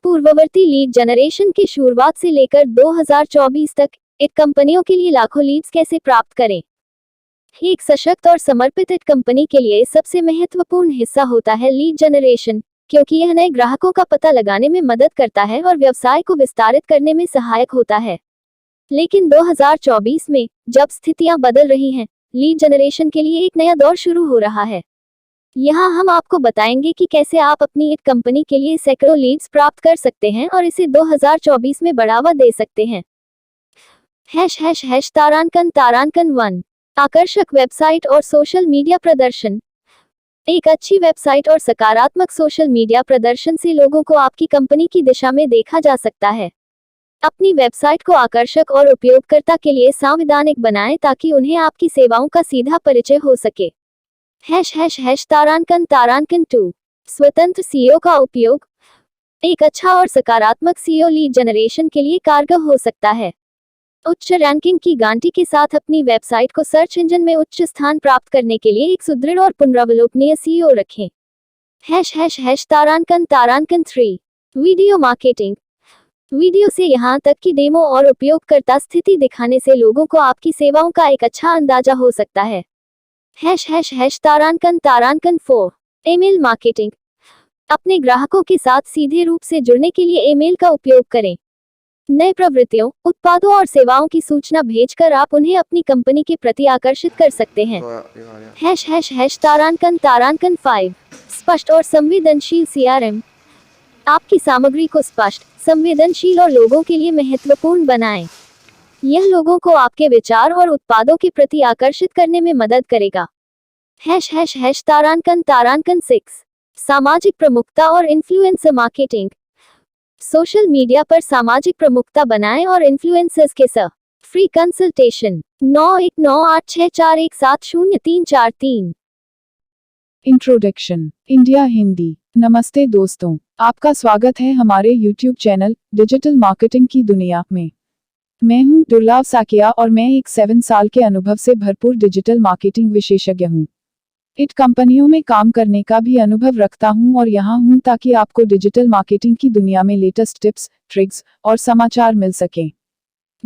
पूर्ववर्ती lead generation की शुरुआत से लेकर 2024 तक एक कंपनियों के लिए लाखों लीड्स कैसे प्राप्त करें। एक सशक्त और समर्पित एक कंपनी के लिए सबसे महत्वपूर्ण हिस्सा होता है लीड जनरेशन, क्योंकि यह नए ग्राहकों का पता लगाने में मदद करता है और व्यवसाय को विस्तारित करने में सहायक होता है। लेकिन 2024 में, जब स्थितियां बदल रही हैं, लीड जनरेशन के लिए एक नया दौर शुरू हो रहा है। यहाँ हम आपको बताएंगे कि कैसे आप अपनी एक कंपनी के लिए सैकड़ों लीड्स प्राप्त कर सकते हैं और इसे 2024 में बढ़ावा दे सकते हैं। तारांकन 1। आकर्षक वेबसाइट और सोशल मीडिया प्रदर्शन। एक अच्छी वेबसाइट और सकारात्मक सोशल मीडिया प्रदर्शन से लोगों को आपकी कंपनी की दिशा में देखा जा सकता है। अपनी वेबसाइट को आकर्षक और उपयोगकर्ता के लिए संवैधानिक बनाएं ताकि उन्हें आपकी सेवाओं का सीधा परिचय हो सके। तारांकन 2। स्वतंत्र सीईओ का उपयोग। एक अच्छा और सकारात्मक सीईओ लीड जनरेशन के लिए कारगर हो सकता है। उच्च रैंकिंग की गारंटी के साथ अपनी वेबसाइट को सर्च इंजन में उच्च स्थान प्राप्त करने के लिए एक सुदृढ़ और पुनरावलोकनीय सीईओ रखें। तारांकन 3। Video marketing. वीडियो से यहां तक कि डेमो और उपयोगकर्ता स्थिति दिखाने से लोगों को आपकी सेवाओं का एक अच्छा अंदाजा हो सकता है। तारांकन 4। Email marketing. अपने ग्राहकों के साथ सीधे रूप से जुड़ने के लिए ईमेल का उपयोग करें। नए प्रवृत्तियों, उत्पादों और सेवाओं की सूचना भेजकर आप उन्हें अपनी कंपनी के प्रति आकर्षित कर सकते हैं। तारांकन 5। स्पष्ट और संवेदनशील सीआरएम। आपकी सामग्री को स्पष्ट, संवेदनशील और लोगों के लिए महत्वपूर्ण बनाएं। यह लोगों को आपके विचार और उत्पादों के प्रति आकर्षित करने में मदद करेगा। तारांकन 6। सामाजिक प्रमुखता और इन्फ्लुएंसर मार्केटिंग। सोशल मीडिया पर सामाजिक प्रमुखता बनाएं और इन्फ्लुएंसर्स के साथ free consultation 919864170343। Introduction. India Hindi. नमस्ते दोस्तों, आपका स्वागत है हमारे YouTube चैनल डिजिटल मार्केटिंग की दुनिया में। मैं हूं दुर्लभ साकिया और मैं एक 7 साल के अनुभव से भरपूर डिजिटल मार्केटिंग विशेषज्ञ हूं। इट कंपनियों में काम करने का भी अनुभव रखता हूं और यहां हूं ताकि आपको डिजिटल मार्केटिंग की दुनिया में लेटेस्ट टिप्स, ट्रिक्स और समाचार मिल सकें।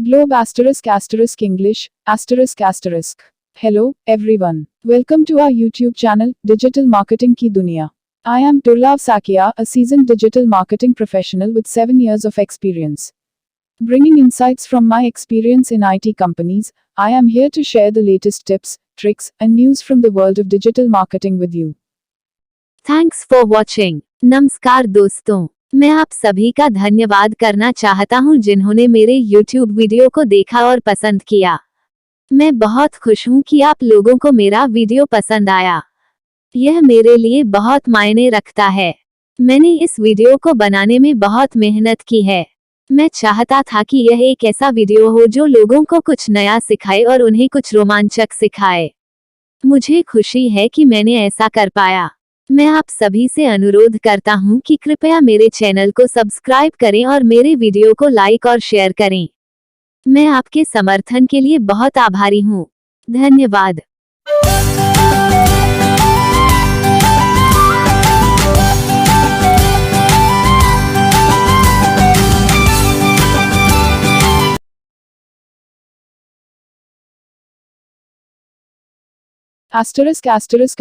Globe *** English ***. Hello, everyone. Welcome to our YouTube channel, Digital Marketing की दुनिया. I am Durlav Sakia, a seasoned digital marketing professional with 7 years of experience. Bringing insights from my experience in IT companies, I am here to share the latest tips, tricks, and news from the world of digital marketing with you. Thanks for watching. नमस्कार दोस्तों, मैं आप सभी का धन्यवाद करना चाहता हूं जिन्होंने मेरे YouTube वीडियो को देखा और पसंद किया। मैं बहुत खुश हूं कि आप लोगों को मेरा वीडियो पसंद आया। यह मेरे लिए बहुत मायने रखता है। मैंने इस वीडियो को बनाने में बहुत मेहनत की है। मैं चाहता था कि यह एक ऐसा वीडियो हो जो लोगों को कुछ नया सिखाए और उन्हें कुछ रोमांचक सिखाए। मुझे खुशी है कि मैंने ऐसा कर पाया। मैं आप सभी से अनुरोध करता हूं कि कृपया मेरे चैनल को सब्सक्राइब करें और मेरे वीडियो को लाइक और शेयर करें। मैं आपके समर्थन के लिए बहुत आभारी हूं। धन्यवाद।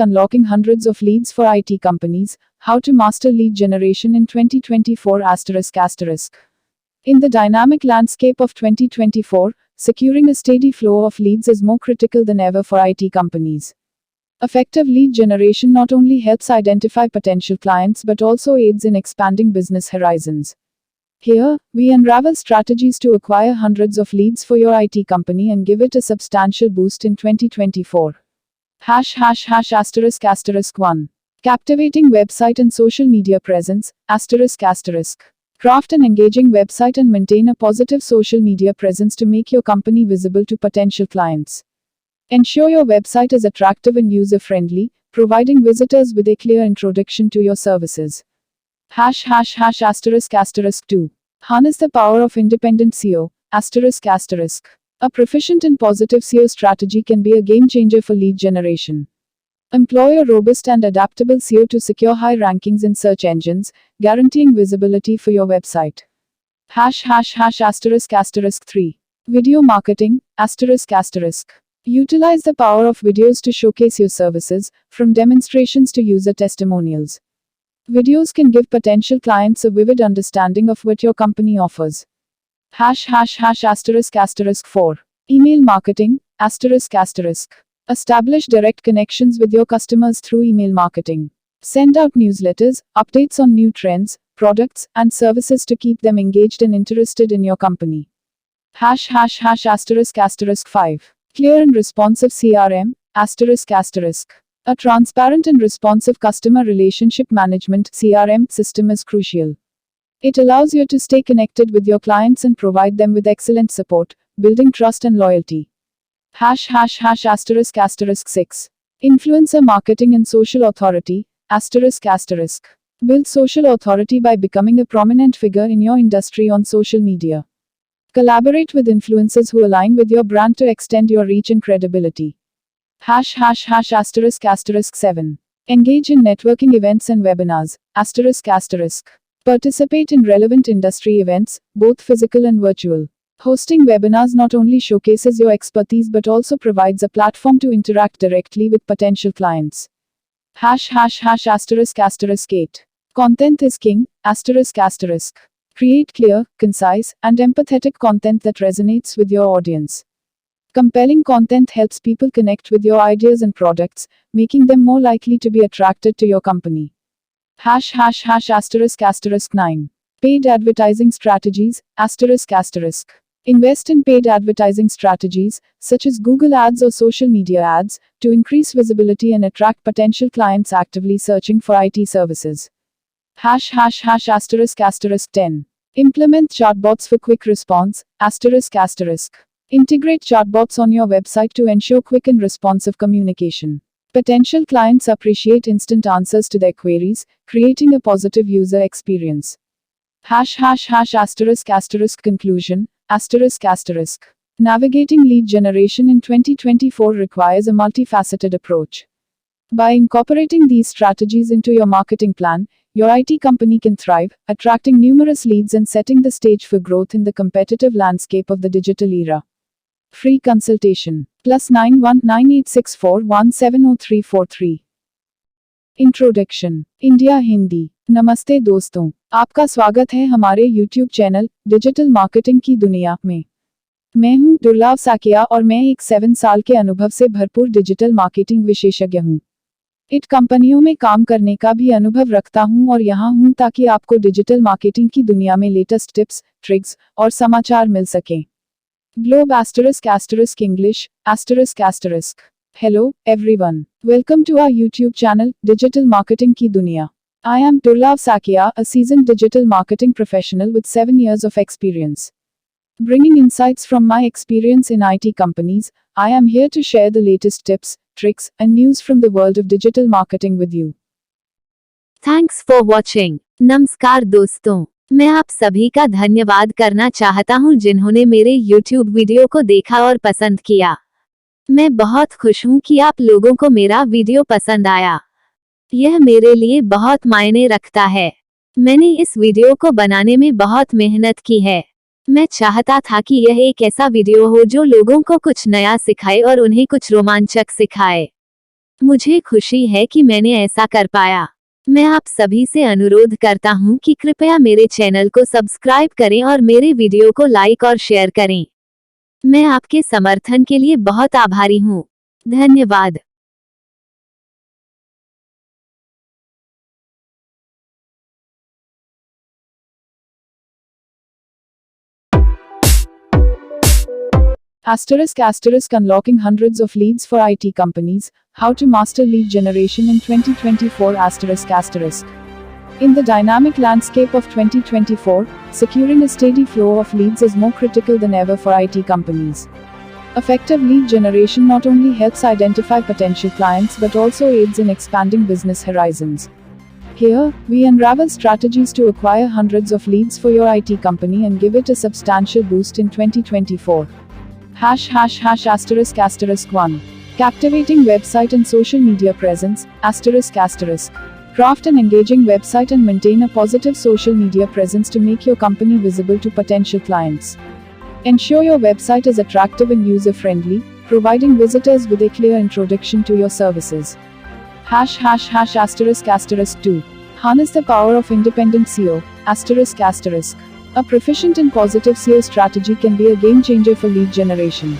Unlocking hundreds of leads for IT companies, how to master lead generation in 2024 ***. In the dynamic landscape of 2024, securing a steady flow of leads is more critical than ever for IT companies. Effective lead generation not only helps identify potential clients but also aids in expanding business horizons. Here, we unravel strategies to acquire hundreds of leads for your IT company and give it a substantial boost in 2024. ***1. Captivating website and social media presence, ***. Craft an engaging website and maintain a positive social media presence to make your company visible to potential clients. Ensure your website is attractive and user-friendly, providing visitors with a clear introduction to your services. ***2. Harness the power of independent SEO, ***. A proficient and positive SEO strategy can be a game changer for lead generation. Employ a robust and adaptable SEO to secure high rankings in search engines, guaranteeing visibility for your website. ****** 3. Video marketing, ****. Utilize the power of videos to showcase your services, from demonstrations to user testimonials. Videos can give potential clients a vivid understanding of what your company offers. ****4. Email marketing, ****. Establish direct connections with your customers through email marketing. Send out newsletters, updates on new trends, products, and services to keep them engaged and interested in your company. ****5. Clear and responsive CRM, ****. A transparent and responsive customer relationship management (CRM) system is crucial. It allows you to stay connected with your clients and provide them with excellent support, building trust and loyalty. ****6. Influencer marketing and social authority, ****. Build social authority by becoming a prominent figure in your industry on social media. Collaborate with influencers who align with your brand to extend your reach and credibility. ****7. Engage in networking events and webinars, ****. Participate in relevant industry events, both physical and virtual. Hosting webinars not only showcases your expertise but also provides a platform to interact directly with potential clients. ****8. Content is king, ****. Create clear, concise, and empathetic content that resonates with your audience. Compelling content helps people connect with your ideas and products, making them more likely to be attracted to your company. ****9. Paid advertising strategies, ****. Invest in paid advertising strategies, such as Google Ads or social media ads, to increase visibility and attract potential clients actively searching for IT services. ****10. Implement chatbots for quick response, ****. Integrate chatbots on your website to ensure quick and responsive communication. Potential clients appreciate instant answers to their queries, creating a positive user experience. ****conclusion, ****. Navigating lead generation in 2024 requires a multifaceted approach. By incorporating these strategies into your marketing plan, your IT company can thrive, attracting numerous leads and setting the stage for growth in the competitive landscape of the digital era. Free consultation. +91 9864 170343. Introduction. India Hindi. नमस्ते दोस्तों, आपका स्वागत है हमारे YouTube channel digital marketing की दुनिया में। मैं हूं दुर्लभ साकिया और मैं एक 7 साल के अनुभव से भरपूर डिजिटल मार्केटिंग विशेषज्ञ हूं। IT कंपनियों में काम करने का भी अनुभव रखता हूं और यहां हूं ताकि आपको डिजिटल मार्केटिंग की दुनिया में लेटेस्ट टिप्स, ट्रिक्स और समाचार मिल सकें। Globe *** English ***. Hello, everyone. Welcome to our YouTube channel, Digital Marketing Ki Duniya. I am Durlab Sakia, a seasoned digital marketing professional with 7 years of experience. Bringing insights from my experience in IT companies, I am here to share the latest tips, tricks, and news from the world of digital marketing with you. Thanks for watching. नमस्कार दोस्तों, मैं आप सभी का धन्यवाद करना चाहता हूं जिन्होंने मेरे YouTube वीडियो को देखा और पसंद किया। मैं बहुत खुश हूं कि आप लोगों को मेरा वीडियो पसंद आया। यह मेरे लिए बहुत मायने रखता है। मैंने इस वीडियो को बनाने में बहुत मेहनत की है। मैं चाहता था कि यह एक ऐसा वीडियो हो जो लोगों को कुछ नया सिखाए और उन्हें कुछ रोमांचक सिखाए। मुझे खुशी है कि मैंने ऐसा कर पाया। मैं आप सभी से अनुरोध करता हूं कि कृपया मेरे चैनल को सब्सक्राइब करें और मेरे वीडियो को लाइक और शेयर करें। मैं आपके समर्थन के लिए बहुत आभारी हूं। धन्यवाद। *** Unlocking hundreds of leads for IT companies, how to master lead generation in 2024 ***. In the dynamic landscape of 2024, securing a steady flow of leads is more critical than ever for IT companies. Effective lead generation not only helps identify potential clients but also aids in expanding business horizons. Here, we unravel strategies to acquire hundreds of leads for your IT company and give it a substantial boost in 2024. *****1. Captivating website and social media presence, ****. Craft an engaging website and maintain a positive social media presence to make your company visible to potential clients. Ensure your website is attractive and user-friendly, providing visitors with a clear introduction to your services. *****2. Harness the power of independent SEO, ****. A proficient and positive SEO strategy can be a game changer for lead generation.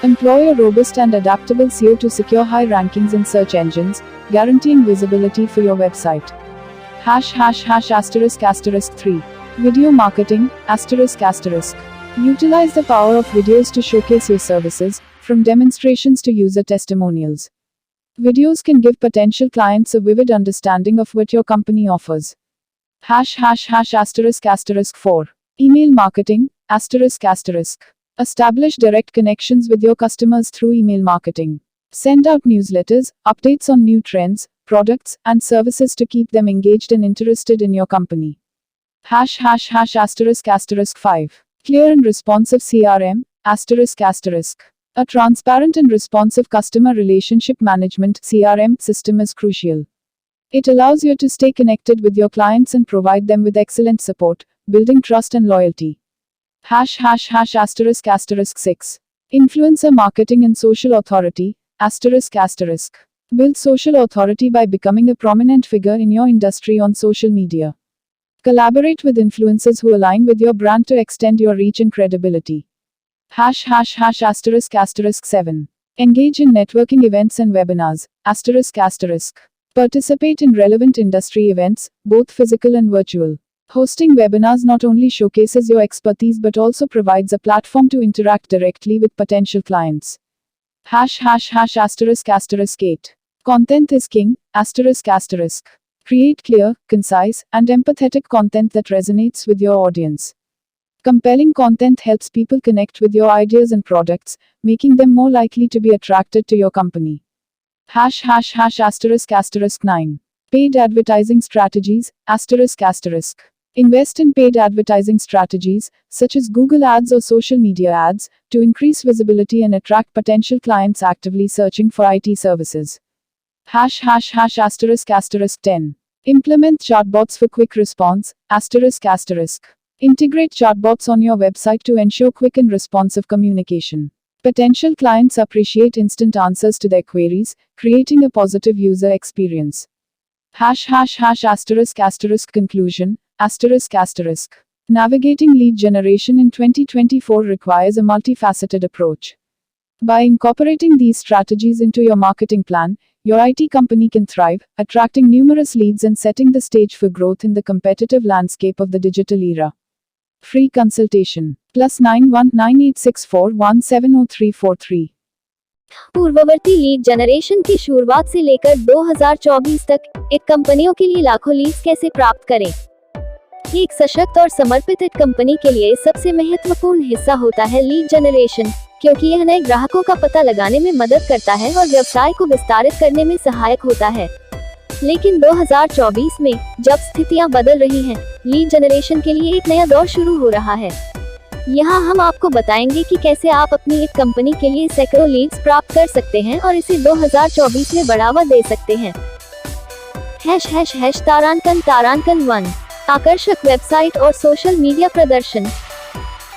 Employ a robust and adaptable SEO to secure high rankings in search engines, guaranteeing visibility for your website. ****3. Video marketing, ****. Utilize the power of videos to showcase your services, from demonstrations to user testimonials. Videos can give potential clients a vivid understanding of what your company offers. ***4. Email marketing, ****. Establish direct connections with your customers through email marketing. Send out newsletters, updates on new trends, products, and services to keep them engaged and interested in your company. ***5. Clear and responsive CRM, ***. A transparent and responsive customer relationship management (CRM) system is crucial. It allows you to stay connected with your clients and provide them with excellent support, building trust and loyalty. ***6. Influencer marketing and social authority, ***. Build social authority by becoming a prominent figure in your industry on social media. Collaborate with influencers who align with your brand to extend your reach and credibility. ***7. Engage in networking events and webinars, ***. Participate in relevant industry events, both physical and virtual. Hosting webinars not only showcases your expertise but also provides a platform to interact directly with potential clients. ***8. Content is king, ***. Create clear, concise, and empathetic content that resonates with your audience. Compelling content helps people connect with your ideas and products, making them more likely to be attracted to your company. ***9. Paid advertising strategies, ***. Invest in paid advertising strategies, such as Google Ads or social media ads, to increase visibility and attract potential clients actively searching for IT services. ***10. Implement chatbots for quick response, ***. Integrate chatbots on your website to ensure quick and responsive communication. Potential clients appreciate instant answers to their queries, creating a positive user experience. Conclusion, ***. Navigating lead generation in 2024 requires a multifaceted approach. By incorporating these strategies into your marketing plan, your IT company can thrive, attracting numerous leads and setting the stage for growth in the competitive landscape of the digital era. Free consultation, +91 9864 170343. पूर्ववर्ती lead generation की शुरुआत से लेकर 2024 तक एक कंपनियों के लिए लाखों लीड्स कैसे प्राप्त करें। एक सशक्त और समर्पित एक कंपनी के लिए सबसे महत्वपूर्ण हिस्सा होता है लीड जनरेशन, क्योंकि यह नए ग्राहकों का पता लगाने में मदद करता है और व्यवसाय को विस्तारित करने में सहायक होता है। लेकिन 2024 में, जब स्थितियां बदल रही हैं, लीड जनरेशन के लिए एक नया दौर शुरू हो रहा है। यहाँ हम आपको बताएंगे कि कैसे आप अपनी एक कंपनी के लिए सैकड़ों लीड्स प्राप्त कर सकते हैं और इसे 2024 में बढ़ावा दे सकते हैं। तारांकन 1, आकर्षक वेबसाइट और सोशल मीडिया प्रदर्शन।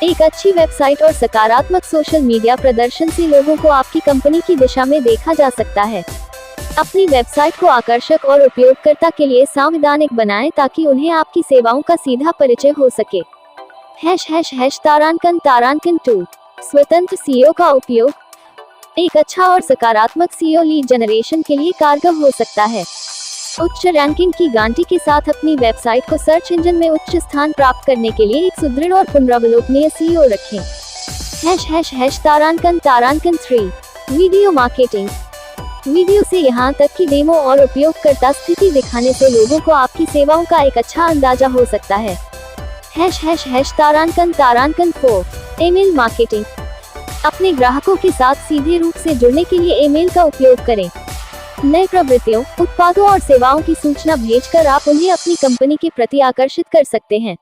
एक अच्छी वेबसाइट और सकारात्मक सोशल मीडिया प्रदर्शन से लोगों को आपकी कंपनी की दिशा में देखा जा सकता है। अपनी वेबसाइट को आकर्षक और उपयोगकर्ता के लिए संवैधानिक बनाएं ताकि उन्हें आपकी सेवाओं का सीधा परिचय हो सके। तारांकन 2, स्वतंत्र सीईओ का उपयोग। एक अच्छा और सकारात्मक सीईओ लीड जनरेशन के लिए कारगर हो सकता है। उच्च रैंकिंग की गारंटी के साथ अपनी वेबसाइट को सर्च इंजन में उच्च स्थान प्राप्त करने के लिए एक सुदृढ़ और पुनरावलोकनीय सीईओ रखें। तारांकन 3, वीडियो मार्केटिंग। वीडियो से यहाँ तक कि डेमो और उपयोगकर्ता स्थिति दिखाने से लोगों को आपकी सेवाओं का एक अच्छा अंदाजा हो सकता है। तारांकन 4, ईमेल मार्केटिंग। अपने ग्राहकों के साथ सीधे रूप से जुड़ने के लिए ईमेल का उपयोग करें। नए प्रवृत्तियों, उत्पादों और सेवाओं की सूचना भेजकर आप उन्हें अपनी कंपनी के प्रति आकर्षित कर सकते हैं।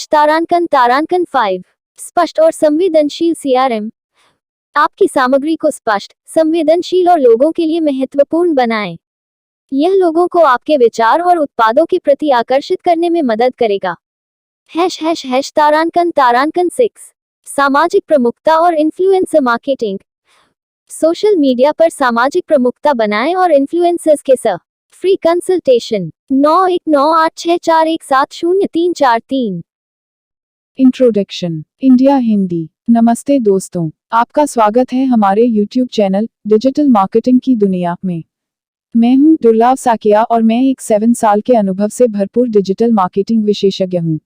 तारांकन 5, स्पष्ट और संवेदनशील सीआरएम। आपकी सामग्री को स्पष्ट, संवेदनशील और लोगों के लिए महत्वपूर्ण बनाएं। यह लोगों को आपके विचार और उत्पादों के प्रति आकर्षित करने में मदद करेगा। तारांकन 6 सामाजिक प्रमुखता और इन्फ्लुएंसर मार्केटिंग। सोशल मीडिया पर सामाजिक प्रमुखता बनाएं और इन्फ्लुएंसर्स के साथ free consultation 919864170343। Introduction India Hindi. नमस्ते दोस्तों, आपका स्वागत है हमारे YouTube चैनल डिजिटल मार्केटिंग की दुनिया में। मैं हूं दुर्लभ साकिया और मैं एक 7 साल के अनुभव से भरपूर डिजिटल मार्केटिंग विशेषज्ञ हूं।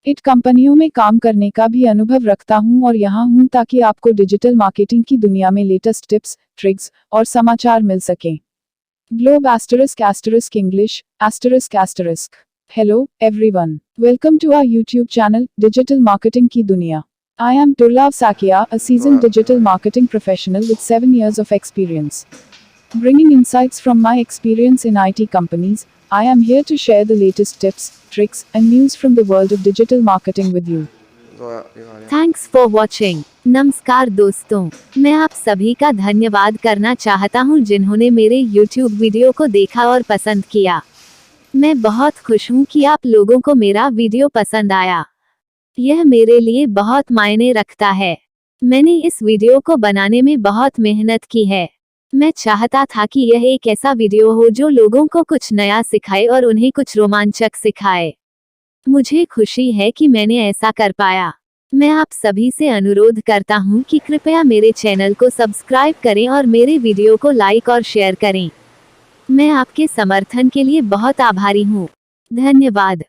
इट कंपनियों में काम करने का भी अनुभव रखता हूं और यहां हूं ताकि आपको डिजिटल मार्केटिंग की दुनिया में लेटेस्ट टिप्स, ट्रिक्स और समाचार मिल सकें। Globe ** English ***. Hello, everyone. Welcome to our YouTube channel, Digital Marketing Ki Duniya. I am Durlab Sakia, a seasoned digital marketing professional with 7 years of experience. Bringing insights from my experience in IT companies, I am here to share the latest tips, tricks, and news from the world of digital marketing with you. Thanks for watching. नमस्कार दोस्तों, मैं आप सभी का धन्यवाद करना चाहता हूं जिन्होंने मेरे YouTube वीडियो को देखा और पसंद किया। मैं बहुत खुश हूं कि आप लोगों को मेरा वीडियो पसंद आया। यह मेरे लिए बहुत मायने रखता है। मैंने इस वीडियो को बनाने में बहुत मेहनत की है। मैं चाहता था कि यह एक ऐसा वीडियो हो जो लोगों को कुछ नया सिखाए और उन्हें कुछ रोमांचक सिखाए। मुझे खुशी है कि मैंने ऐसा कर पाया। मैं आप सभी से अनुरोध करता हूं कि कृपया मेरे चैनल को सब्सक्राइब करें और मेरे वीडियो को लाइक और शेयर करें। मैं आपके समर्थन के लिए बहुत आभारी हूं। धन्यवाद।